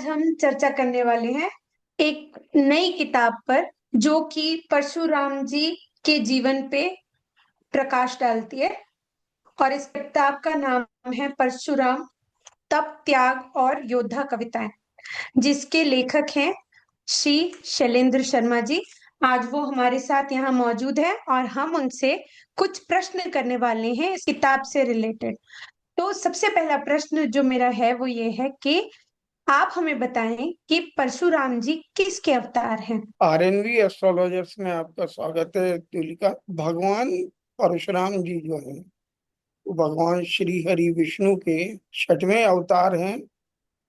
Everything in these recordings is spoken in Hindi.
हम चर्चा करने वाले हैं एक नई किताब पर, जो कि परशुराम जी के जीवन पे प्रकाश डालती है। और इस किताब का नाम है परशुराम, तप, त्याग और योद्धा कविताएं, जिसके लेखक हैं श्री शैलेंद्र शर्मा जी। आज वो हमारे साथ यहाँ मौजूद है और हम उनसे कुछ प्रश्न करने वाले हैं इस किताब से रिलेटेड। तो सबसे पहला प्रश्न जो मेरा है वो ये है कि आप हमें बताएं कि परशुराम जी किसके अवतार हैं। आरएनवी एस्ट्रोलॉजर्स में आपका स्वागत है तुलिका। भगवान परशुराम जी जो हैं वो भगवान श्री हरि विष्णु के छठवें अवतार हैं,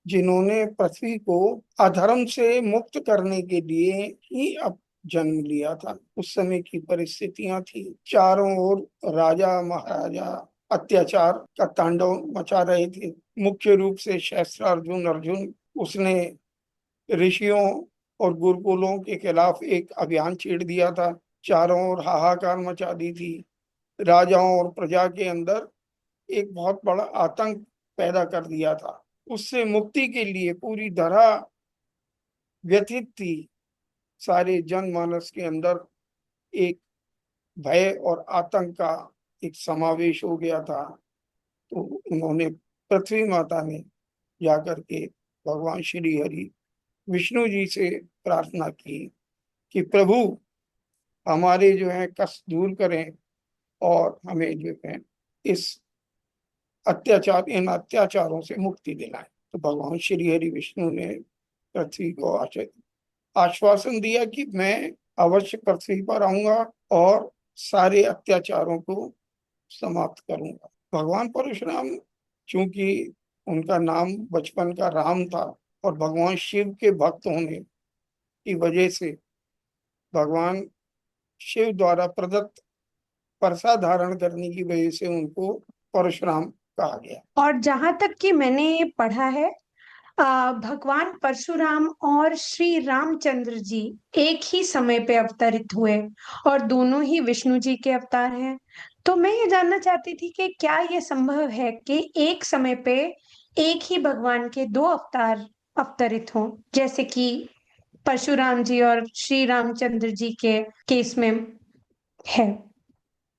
जिन्होंने पृथ्वी को अधर्म से मुक्त करने के लिए ही अब जन्म लिया था। उस समय की परिस्थितियां थी, चारों ओर राजा महाराजा अत्याचार का तांडव मचा रहे थे। मुख्य रूप से शस्त्रार्जुन अर्जुन, उसने ऋषियों और गुरुकुलों के खिलाफ एक अभियान छेड़ दिया था। चारों ओर हाहाकार मचा दी थी। राजाओं और प्रजा के अंदर एक बहुत बड़ा आतंक पैदा कर दिया था। उससे मुक्ति के लिए पूरी तरह व्यथित थी। सारे जनमानस के अंदर एक भय और आतंक का एक समावेश हो गया था। तो उन्होंने पृथ्वी माता ने जाकर के भगवान श्री हरि विष्णु जी से प्रार्थना की कि प्रभु हमारे जो है कष्ट दूर करें और हमें जो है इस इन अत्याचारों से मुक्ति दिलाएं। तो भगवान श्री हरि विष्णु ने पृथ्वी को आश्वासन दिया कि मैं अवश्य पृथ्वी पर आऊंगा और सारे अत्याचारों को समाप्त करूंगा। भगवान परशुराम, चूंकि उनका नाम बचपन का राम था और भगवान शिव के भक्त होने की वजह से भगवान शिव द्वारा प्रदत्त परसा धारण करने की वजह से उनको परशुराम कहा गया। और जहां तक कि मैंने ये पढ़ा है, भगवान परशुराम और श्री रामचंद्र जी एक ही समय पे अवतरित हुए और दोनों ही विष्णु जी के अवतार हैं। तो मैं ये जानना चाहती थी कि क्या ये संभव है कि एक समय पे एक ही भगवान के दो अवतार अवतरित हों, जैसे कि परशुराम जी और श्री रामचंद्र जी के केस में है।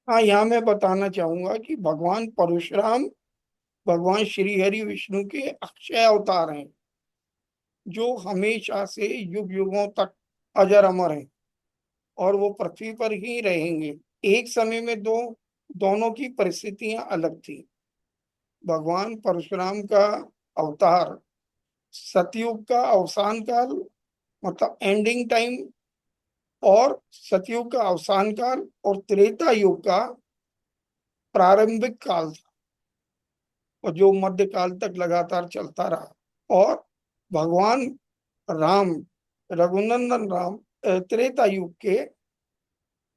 हाँ, यहाँ मैं बताना चाहूंगा कि भगवान परशुराम भगवान श्री हरि विष्णु के अक्षय अवतार हैं, जो हमेशा से युग युगों तक अजर अमर हैं और वो पृथ्वी पर ही रहेंगे। एक समय में दोनों की परिस्थितियां अलग थी। भगवान परशुराम का अवतार सतयुग का अवसान काल, मतलब एंडिंग टाइम, और सतयुग का अवसान काल और त्रेता युग का प्रारंभिक काल था, और जो मध्य काल तक लगातार चलता रहा। और भगवान राम, रघुनंदन राम, त्रेता युग के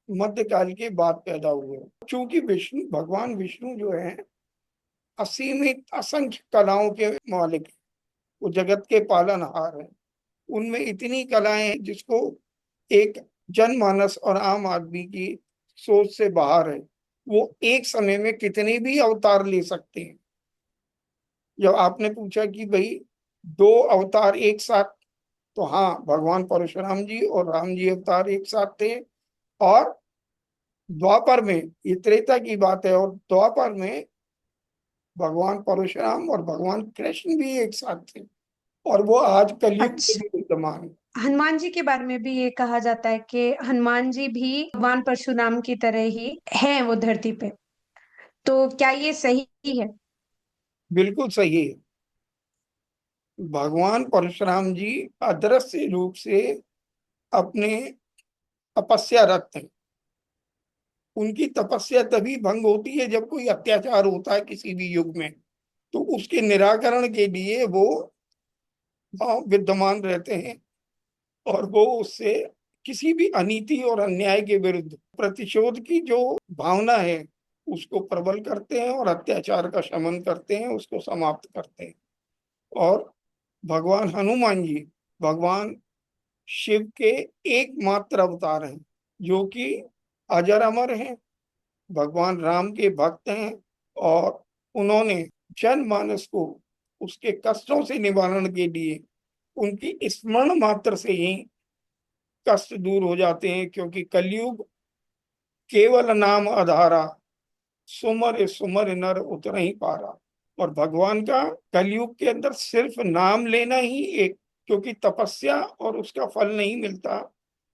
मध्यकाल के बाद पैदा हुए। क्योंकि भगवान विष्णु जो है असीमित असंख्य कलाओं के मालिक हैं, वो जगत के पालनहार हैं। उनमें इतनी कलाएं हैं जिसको एक जनमानस और आम आदमी की सोच से बाहर है। वो एक समय में कितने भी अवतार ले सकते हैं। जब आपने पूछा कि भाई दो अवतार एक साथ, तो हाँ, भगवान परशुराम जी और राम जी अवतार एक साथ थे। और द्वापर में, ये त्रेता की बात है, और द्वापर में भगवान परशुराम और भगवान कृष्ण भी एक साथ थे, और वो आज कलयुग में अच्छा, भी विद्यमान है। हनुमान जी के बारे में भी ये कहा जाता है कि हनुमान जी भी भगवान परशुराम की तरह ही हैं वो धरती पे। तो क्या ये सही है? बिल्कुल सही है। भगवान परशुराम जी अदृश्य रूप से अपने तपस्या रत हैं। उनकी तपस्या तभी भंग होती है जब कोई अत्याचार होता है किसी भी युग में, तो उसके निराकरण के लिए वो विद्यमान रहते हैं। और वो उससे किसी भी अनीति और अन्याय के विरुद्ध प्रतिशोध की जो भावना है उसको प्रबल करते हैं और अत्याचार का शमन करते हैं, उसको समाप्त करते हैं। और भगवान हनुमान जी भगवान शिव के एकमात्र अवतार हैं, जो कि अजर अमर हैं, भगवान राम के भक्त हैं। और उन्होंने जनमानस को उसके कष्टों से निवारण के लिए उनकी स्मरण मात्र से ही कष्ट दूर हो जाते हैं, क्योंकि कलयुग केवल नाम आधारा, सुमर सुमर नर उतर ही पारा। और भगवान का कलयुग के अंदर सिर्फ नाम लेना ही एक, क्योंकि तपस्या और उसका फल नहीं मिलता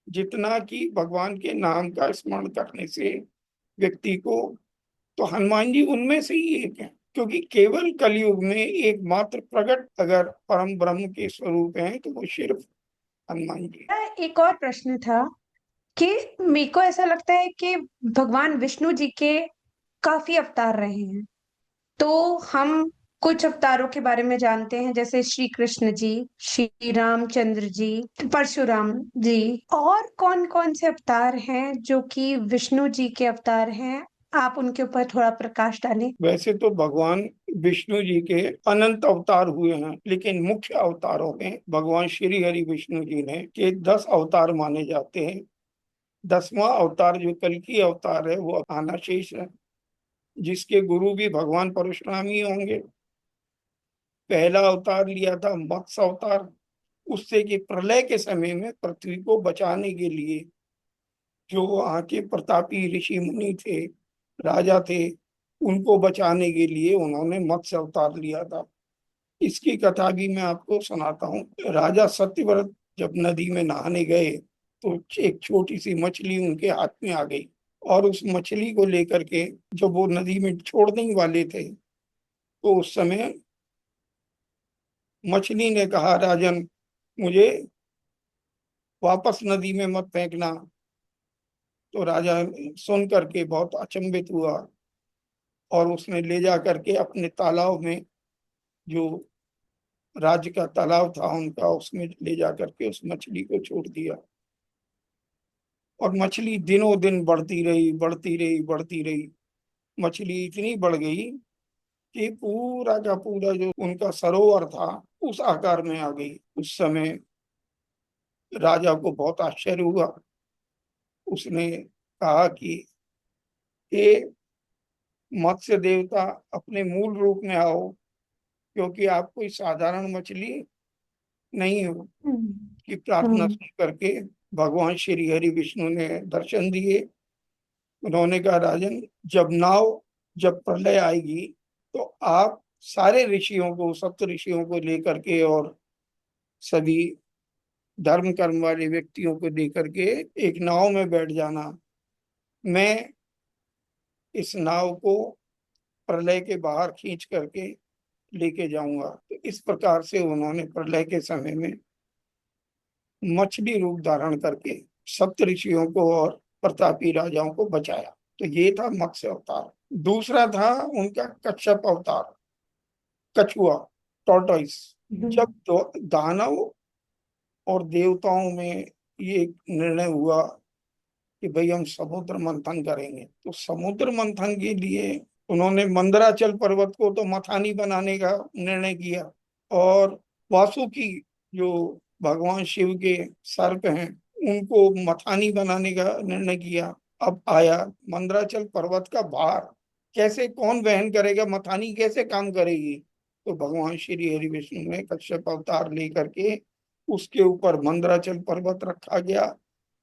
जितना कि भगवान के नाम का स्मरण करने से व्यक्ति को। तो हनुमान जी उनमें से ही एक है, क्योंकि केवल कलयुग में एकमात्र प्रकट अगर परम ब्रह्म के स्वरूप हैं तो वो सिर्फ हनुमान जी। एक और प्रश्न था कि मेरे को ऐसा लगता है कि भगवान विष्णु जी के काफी अवतार रहे हैं। तो हम कुछ अवतारों के बारे में जानते हैं, जैसे श्री कृष्ण जी, श्री रामचंद्र जी, परशुराम जी। और कौन कौन से अवतार हैं जो कि विष्णु जी के अवतार हैं? आप उनके ऊपर थोड़ा प्रकाश डालें। वैसे तो भगवान विष्णु जी के अनंत अवतार हुए हैं, लेकिन मुख्य अवतारों में भगवान श्री हरि विष्णु जी ने के 10 अवतार माने जाते हैं। 10वां अवतार जो कल की अवतार है वो आना शेष है, जिसके गुरु भी भगवान परशुराम ही होंगे। पहला अवतार लिया था मत्स्य अवतार, उससे कि प्रलय के समय में पृथ्वी को बचाने के लिए जो वहाँ के प्रतापी ऋषि मुनि थे, राजा थे, उनको बचाने के लिए उन्होंने मत्स्य अवतार लिया था। इसकी कथा भी मैं आपको सुनाता हूँ। राजा सत्यव्रत जब नदी में नहाने गए तो एक छोटी सी मछली उनके हाथ में आ गई, और उस मछली को लेकर के जब वो नदी में छोड़ने वाले थे तो उस समय मछली ने कहा, राजन मुझे वापस नदी में मत फेंकना। तो राजा सुन करके बहुत अचंभित हुआ, और उसने ले जा करके अपने तालाब में, जो राज्य का तालाब था उनका, उसमें ले जा करके उस मछली को छोड़ दिया। और मछली दिनों दिन बढ़ती रही, बढ़ती रही, बढ़ती रही। मछली इतनी बढ़ गई कि पूरा का पूरा जो उनका सरोवर था उस आकार में आ गई। उस समय राजा को बहुत आश्चर्य हुआ। उसने कहा कि हे मत्स्य देवता, अपने मूल रूप में आओ, क्योंकि आप कोई साधारण मछली नहीं हो। हम्म। की प्रार्थना हम्म। सुन करके भगवान श्री हरि विष्णु ने दर्शन दिए। उन्होंने कहा, राजन जब प्रलय आएगी तो आप सारे ऋषियों को, सप्त ऋषियों को लेकर के और सभी धर्म कर्म वाले व्यक्तियों को लेकर के एक नाव में बैठ जाना। मैं इस नाव को प्रलय के बाहर खींच करके लेके जाऊंगा। तो इस प्रकार से उन्होंने प्रलय के समय में मछली रूप धारण करके सप्त ऋषियों को और प्रतापी राजाओं को बचाया। तो ये था मत्स्य अवतार। दूसरा था उनका कच्छप अवतार, कछुआ, टॉर्टोइस। जब दानव और देवताओं में ये एक निर्णय हुआ कि भाई हम समुद्र मंथन करेंगे, तो समुद्र मंथन के लिए उन्होंने मंदराचल पर्वत को तो मथानी बनाने का निर्णय किया, और वासुकी जो भगवान शिव के सर्प हैं उनको मथानी बनाने का निर्णय किया। अब आया मंदराचल पर्वत का भार, कैसे कौन वहन करेगा, मथानी कैसे काम करेगी। तो भगवान श्री हरि विष्णु ने कश्यप अवतार लेकर के उसके ऊपर मंदराचल पर्वत रखा गया,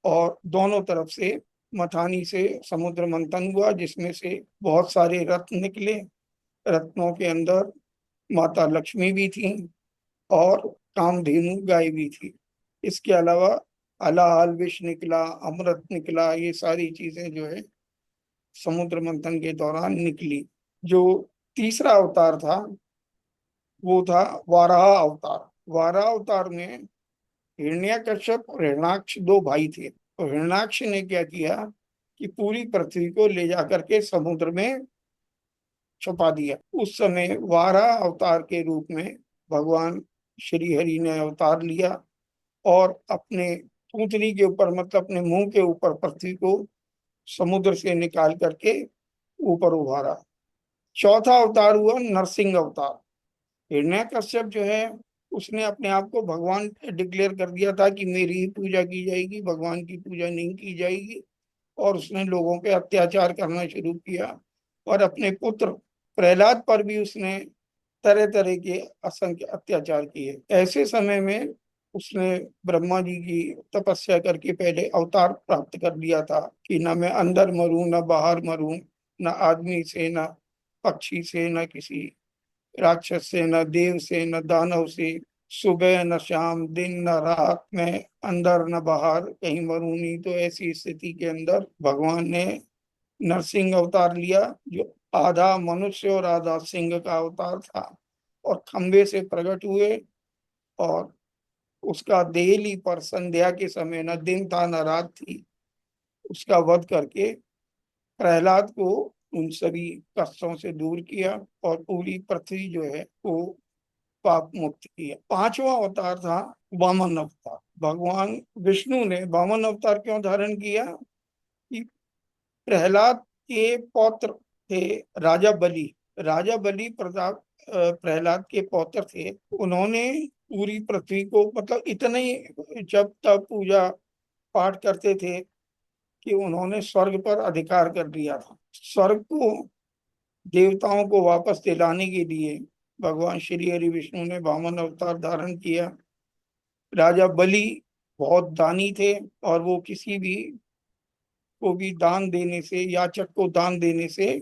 और दोनों तरफ से मथानी से समुद्र मंथन हुआ, जिसमें से बहुत सारे रत्न निकले। रत्नों के अंदर माता लक्ष्मी भी थी और कामधेनु गाय भी थी। इसके अलावा अलाल विष निकला, अमृत निकला। ये सारी चीजें जो है समुद्र मंथन के दौरान निकली। जो तीसरा अवतार था वो था वाराह अवतार। वाराह अवतार में हिरण्यकश्यप और हिरणाक्ष दो भाई थे। तो हिरणाक्ष ने क्या किया कि पूरी पृथ्वी को ले जाकर के समुद्र में छुपा दिया। उस समय वाराह अवतार के रूप में भगवान श्री हरि ने अवतार लिया और अपने पूंछनी के ऊपर, मतलब अपने मुंह के ऊपर पृथ्वी को समुद्र से निकाल करके ऊपर उभारा। चौथा अवतार हुआ नरसिंह अवतार। हिरण्यकश्यप जो है उसने अपने आप को भगवान डिक्लेयर कर दिया था कि मेरी ही पूजा की जाएगी, भगवान की पूजा नहीं की जाएगी। और उसने लोगों पे अत्याचार करना शुरू किया, और अपने पुत्र प्रहलाद पर भी उसने तरह तरह के असंख्य अत्याचार किए। ऐसे समय में उसने ब्रह्मा जी की तपस्या करके पहले अवतार प्राप्त कर लिया था कि न मैं अंदर मरूं न बाहर मरूं, न आदमी से न पक्षी से न किसी राक्षस से न देव से न दानव से, सुबह न शाम दिन न रात, मैं अंदर न बाहर कहीं मरूं नहीं। तो ऐसी स्थिति के अंदर भगवान ने नरसिंह अवतार लिया, जो आधा मनुष्य और आधा सिंह का अवतार था, और खंबे से प्रकट हुए। और उसका देहली पर संध्या के समय, न दिन था न रात थी, उसका वध करके प्रहलाद को उन सभी कष्टों से दूर किया और पूरी पृथ्वी जो है वो पाप मुक्त किया। पांचवा अवतार था वामन अवतार। भगवान विष्णु ने वामन अवतार क्यों धारण किया कि प्रहलाद के पौत्र थे राजा बलि। राजा बलि प्रताप प्रहलाद के पौत्र थे। उन्होंने पूरी पृथ्वी को, मतलब इतने ही जब तब पूजा पाठ करते थे कि उन्होंने स्वर्ग पर अधिकार कर लिया था। स्वर्ग को देवताओं को वापस दिलाने के लिए भगवान श्री हरि विष्णु ने वामन अवतार धारण किया। राजा बलि बहुत दानी थे और वो किसी भी को भी दान देने से, याचक को दान देने से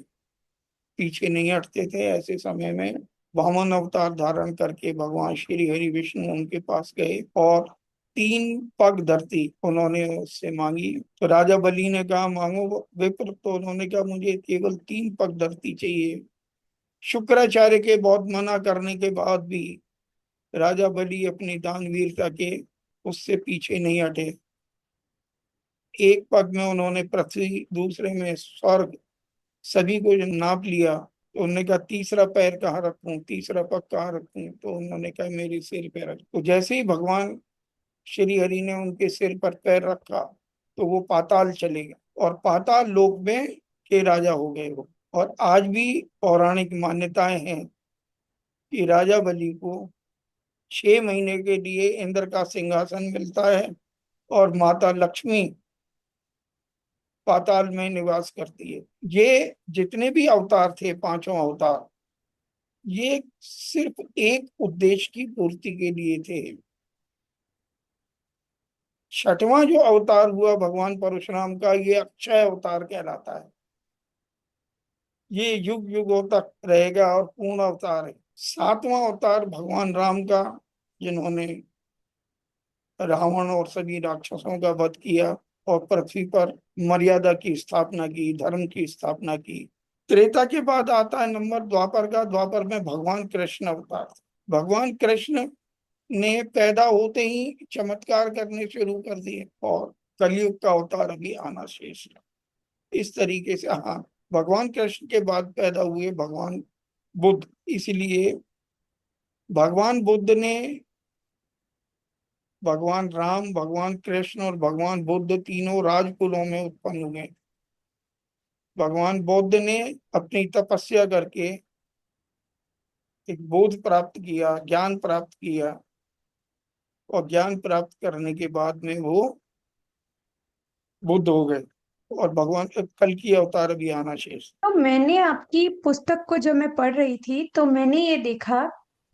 पीछे नहीं हटते थे। ऐसे समय में वामन अवतार धारण करके भगवान श्री हरि विष्णु उनके पास गए और 3 पग धरती उन्होंने उससे मांगी। तो राजा बलि ने कहा मांगो विप्र, तो उन्होंने कहा मुझे केवल 3 पग धरती चाहिए। शुक्राचार्य के बहुत मना करने के बाद भी राजा बलि अपनी दानवीरता के उससे पीछे नहीं हटे। एक पग में उन्होंने पृथ्वी, दूसरे में स्वर्ग, सभी को नाप लिया। तो उन्होंने कहा तीसरा पैर कहाँ रखूं, तीसरा पग कहाँ रखूं, तो उन्होंने कहा मेरे सिर पे रख। तो जैसे ही भगवान श्री हरि ने उनके सिर पर पैर रखा तो वो पाताल चले गए और पाताल लोक में के राजा हो गए वो। और आज भी पौराणिक मान्यताएं हैं कि राजा बलि को 6 महीने के लिए इंद्र का सिंहासन मिलता है और माता लक्ष्मी पाताल में निवास करती है। ये जितने भी अवतार थे, पांचों अवतार, ये सिर्फ एक उद्देश्य की पूर्ति के लिए थे। छठवां जो अवतार हुआ भगवान परशुराम का, ये अक्षय अवतार कहलाता है। ये युग युगों तक रहेगा और पूर्ण अवतार है। सातवां अवतार भगवान राम का, जिन्होंने रावण और सभी राक्षसों का वध किया और पृथ्वी पर मर्यादा की स्थापना की, धर्म की स्थापना की। त्रेता के बाद आता है नंबर द्वापर का। द्वापर में भगवान कृष्ण अवतार। भगवान कृष्ण ने पैदा होते ही चमत्कार करने शुरू कर दिए और कलयुग का अवतार अभी आना शेष है। इस तरीके से, हाँ, भगवान कृष्ण के बाद पैदा हुए भगवान बुद्ध। इसलिए भगवान बुद्ध ने, भगवान राम, भगवान कृष्ण और भगवान बुद्ध तीनों राजकुलों में उत्पन्न हुए। भगवान बुद्ध ने अपनी तपस्या करके एक बोध प्राप्त किया, ज्ञान प्राप्त किया, और ज्ञान प्राप्त करने के बाद में वो बुद्ध हो गए। और भगवान कल की अवतार भी आना शेष। तो मैंने आपकी पुस्तक को जब मैं पढ़ रही थी तो मैंने ये देखा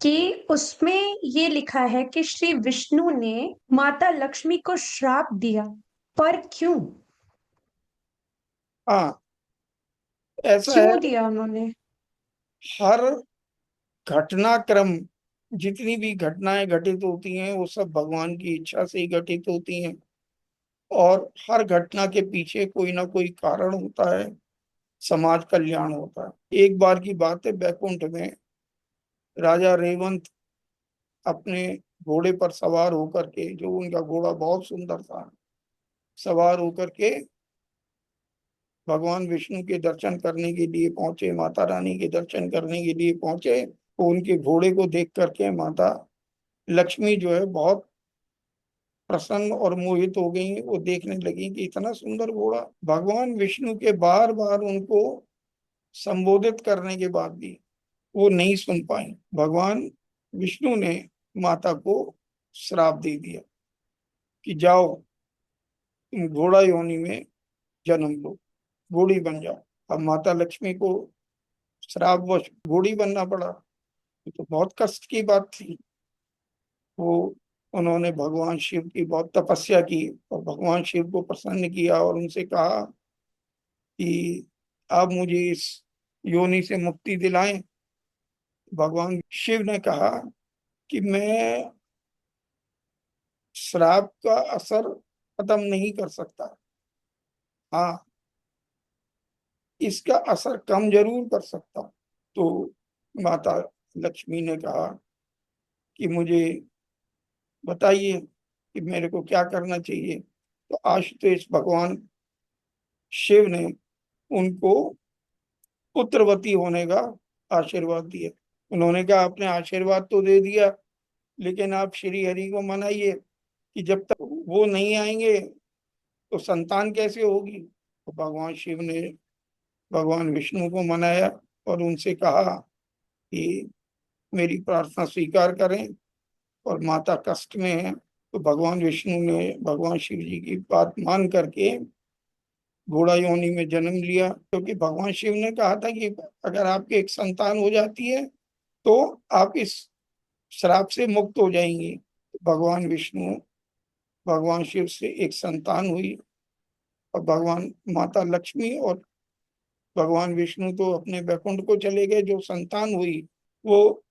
कि उसमें ये लिखा है कि श्री विष्णु ने माता लक्ष्मी को श्राप दिया, पर क्यों? हाँ, ऐसा है। क्यों दिया उन्होंने? हर घटनाक्रम, जितनी भी घटनाएं घटित होती हैं वो सब भगवान की इच्छा से ही घटित होती हैं। और हर घटना के पीछे कोई ना कोई कारण होता है, समाज कल्याण होता है। एक बार की बात है, बैकुंठ में राजा रेवंत अपने घोड़े पर सवार होकर के, जो उनका घोड़ा बहुत सुंदर था, सवार होकर के भगवान विष्णु के दर्शन करने के लिए पहुंचे, माता रानी के दर्शन करने के लिए पहुंचे। तो उनके घोड़े को देख करके माता लक्ष्मी जो है बहुत प्रसन्न और मोहित हो गई। वो देखने लगी कि इतना सुंदर घोड़ा। भगवान विष्णु के बार बार उनको संबोधित करने के बाद भी वो नहीं सुन पाई। भगवान विष्णु ने माता को श्राप दे दिया कि जाओ तुम घोड़ा योनि में जन्म लो, घोड़ी बन जाओ। अब माता लक्ष्मी को श्रापवश घोड़ी बनना पड़ा। ये तो बहुत कष्ट की बात थी। वो उन्होंने भगवान शिव की बहुत तपस्या की और भगवान शिव को प्रसन्न किया और उनसे कहा कि आप मुझे इस योनि से मुक्ति दिलाएं। भगवान शिव ने कहा कि मैं श्राप का असर खत्म नहीं कर सकता, हाँ इसका असर कम जरूर कर सकता हूं। तो माता लक्ष्मी ने कहा कि मुझे बताइए कि मेरे को क्या करना चाहिए। तो आशुतोष भगवान शिव ने उनको पुत्रवती होने का आशीर्वाद दिया। उन्होंने कहा आपने आशीर्वाद तो दे दिया, लेकिन आप श्री हरि को मनाइए कि जब तक वो नहीं आएंगे तो संतान कैसे होगी। तो भगवान शिव ने भगवान विष्णु को मनाया और उनसे कहा कि मेरी प्रार्थना स्वीकार करें, और माता कष्ट में है। तो भगवान विष्णु ने भगवान शिव जी की बात मान करके घोड़ा योनि में जन्म लिया, क्योंकि भगवान शिव ने कहा था कि अगर आपकी एक संतान हो जाती है तो आप इस श्राप से मुक्त हो जाएंगी। भगवान विष्णु भगवान शिव से एक संतान हुई, और भगवान माता लक्ष्मी और भगवान विष्णु तो अपने वैकुंठ को चले गए। जो संतान हुई वो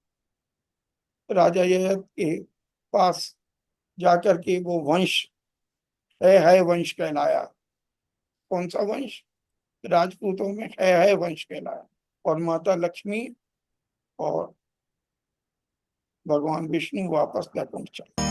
राजा यह के पास जाकर के वो वंश है वंश कहलाया। कौन सा वंश? राजपूतों में है वंश कहलाया। और माता लक्ष्मी और भगवान विष्णु वापस वैकुंठ चले।